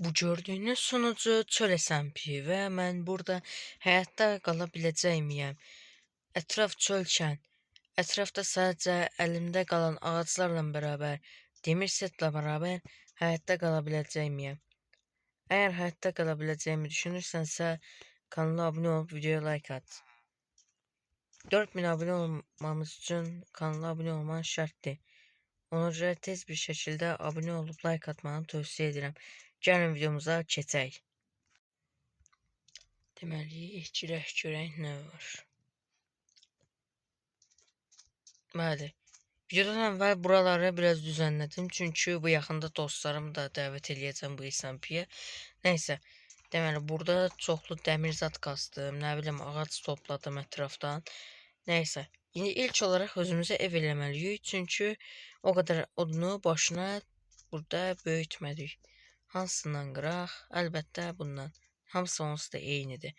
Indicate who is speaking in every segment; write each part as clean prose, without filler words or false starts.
Speaker 1: Bu gördüğünüz sunucu çöl SMP və mən burada həyatda qala biləcəyimiyəm. Ətraf çölkən, ətrafda sadəcə əlimdə qalan ağaclarla bərabər, demir setlə bərabər həyatda qala biləcəyimiyəm. Əgər həyatda qala biləcəyimi düşünürsənsə, kanala abunə olub videoya like at. 4000 abunə olmamız üçün kanala abunə olman şərtdir. Ona görə tez bir şəkildə abunə olub like atmanı tövsiyə edirəm. Gəlin videomuza keçək. Deməli, girək görək nə var. Bəli. Videodan əvvəl buraları biraz düzənlədim. Çünki bu yaxında dostlarımı da dəvət eləyəcəm bu SMP-yə. Nəysə. Deməli, burada çoxlu dəmir zad qastım. Nə bilim, ağac topladım ətrafdan. Nəysə. İndi ilk olaraq özümüzə ev eləməliyik. Çünki o qədər odunu boşuna burada böyütmədik. Hansından qıraq? Əlbəttə bundan. Hamısı onsuz da eynidir.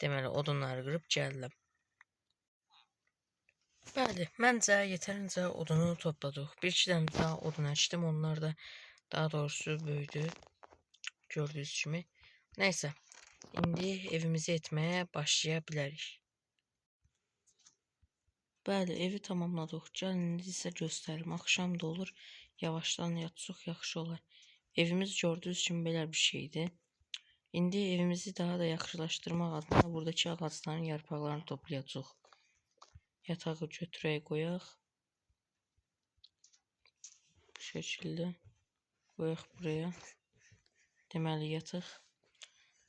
Speaker 1: Deməli, odunları qırıb gəldim. Bəli, məncə yetərincə odunu topladıq. Bir-iki dənə daha odun əkdim. Onlar da daha doğrusu böyüdü. Gördüyünüz kimi. Nəysə, indi evimizi etməyə başlaya bilərik. Bəli, evi tamamladıq. Gəlin indi isə göstərim. Axşam da olur. Yavaşdan yatsıq yaxşı olar. Evimiz gördüyünüz kimi belə bir şeydir. İndi evimizi daha da yaxşılaşdırmaq adına buradakı ağacların yarpaqlarını toplayacağıq. Yatağı götürək qoyaq. Bu şəkildə qoyaq buraya. Deməli yataq.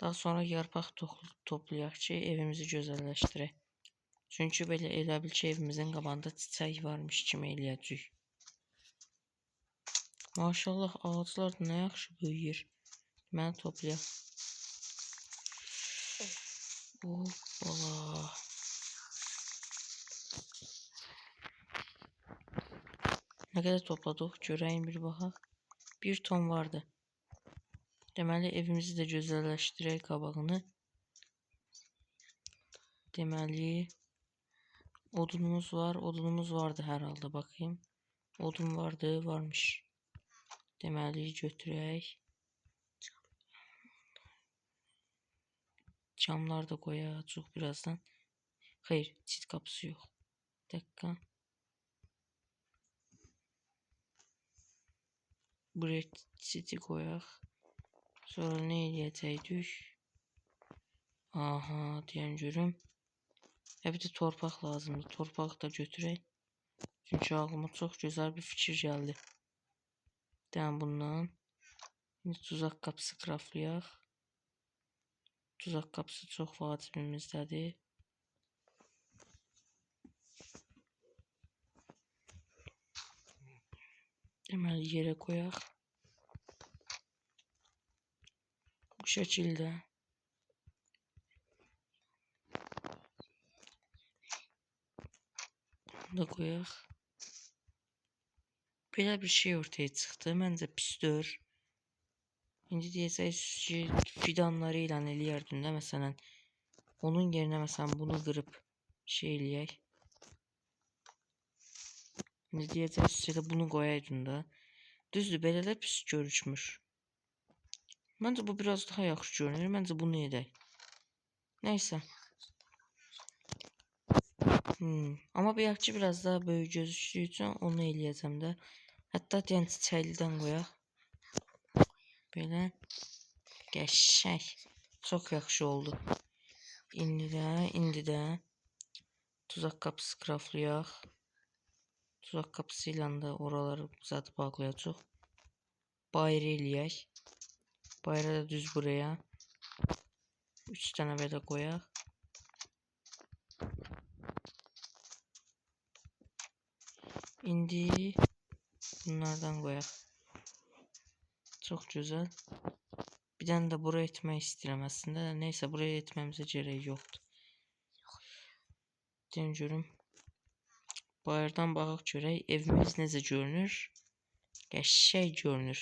Speaker 1: Daha sonra yarpaq toplayaq ki, evimizi gözəlləşdirək. Çünki belə elə bil ki, evimizin qabağında çiçək varmış kimi eləyəcəyik. Maşallah, ağaclar da nə yaxşı böyüyür. Deməli toplayaq. Hoppala. Nə qədər topladıq, görəyim bir baxaq. 1 ton vardı. Deməli, evimizi də gözəlləşdirək qabağını. Deməli, odunumuz var. Odunumuz vardı hər halda, baxayım. Odun vardı, varmış. Deməli, götürək. Camlar da qoyacaq birazdan. Xeyr, çit qapısı yox. Bir dəqiqə. Buraya çiti qoyaq. Sonra nə eləyəcəkdik? Aha, deyən görüm. Bir də torpaq lazımdır. Torpağı da götürək. Çünki ağlıma çox gözəl bir fikir gəldi. Deyən bundan. İndi tuzaq qapısı craftlayaq. Tuzaq qapısı çox vacibimizdədir. Deməli, yerə qoyaq. Bu şəkildə. Bunu da qoyaq. Belə bir şey ortaya çıxdı. Məncə pisdir. İndi deyəcəksiniz ki, fidanları ilə eləyərdin də, məsələn. Onun yerinə, məsələn, bunu qırıb şey eləyək. İndi deyəcəksiniz ki, bunu qoyaydın da. Düzdür, belə də pis görüşmür. Məncə bu biraz daha yaxşı görünür. Məncə bunu edək. Nəysə. Amma bayaq ki, biraz daha böyük gözükdüyü üçün onu eləyəcəm də. Hətta deyən çiçəklidən qoyaq. Belə qəşəng. Çox yaxşı oldu. İndi də tuzaq qapısı craftlayaq. Tuzaq qapısı ilə də oraları zat bağlayacaq. Bayır eləyək. Bayıra da düz buraya 3 dənə belə qoyaq. İndi bunlardan qoyaq. Çox gözəl. Bir dənə də buraya etmək istəyirəm əslində. Neysə, buraya etməmizə gərək yoxdur. Deyən görüm. Bayırdan baxaq görək. Evimiz necə görünür? Qəşəng görünür.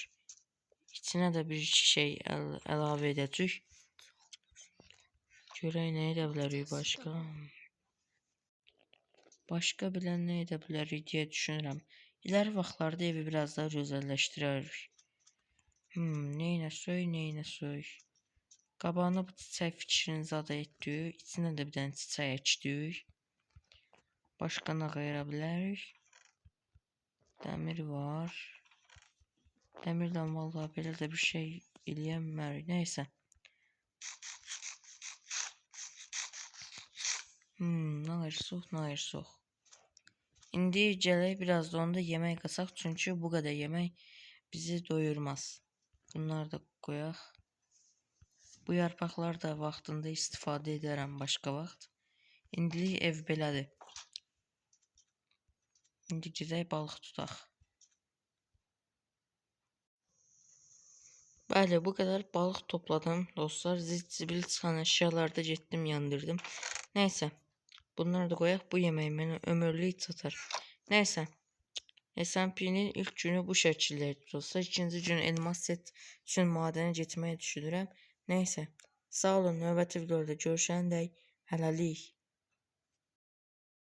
Speaker 1: İçinə də bir şey əlavə edəcək. Görək nə edə bilərik başqa. Başqa bilən nə edə bilərik deyə düşünürəm. İləri vaxtlarda evi biraz daha gözəlləşdirərik. Neynə söy, neynə söy. Qabağına bu çiçək fikrini zada etdik. İçinə də bir dənə çiçək əkdik. Başqa nə qoya bilərik? Dəmir var. Dəmirdən vallahi belə də bir şey eləyə bilmərik. Nəysə. Nə ayırsıq, nə ayırsıq. İndi gələk biraz da onda yemək qasaq. Çünki bu qədər yemək bizi doyurmaz. Bunları da qoyaq. Bu yarpaqlar da vaxtında istifadə edərəm başqa vaxt. İndilik ev belədir. İndi gedək balıq tutaq. Bəli, bu qədər balıq topladım dostlar. Zibil çıxan əşyaları da getdim yandırdım. Nəysə. Bunları da qoyaq. Bu yemək mənə ömürlük çatar. Nəysə. SMP'nin ilk günü bu şəkildə dostlar. İkinci gün elmas set üçün madənə getməyi düşünürəm. Nəysə. Sağ olun, növbəti videoda görüşəndək hələlik.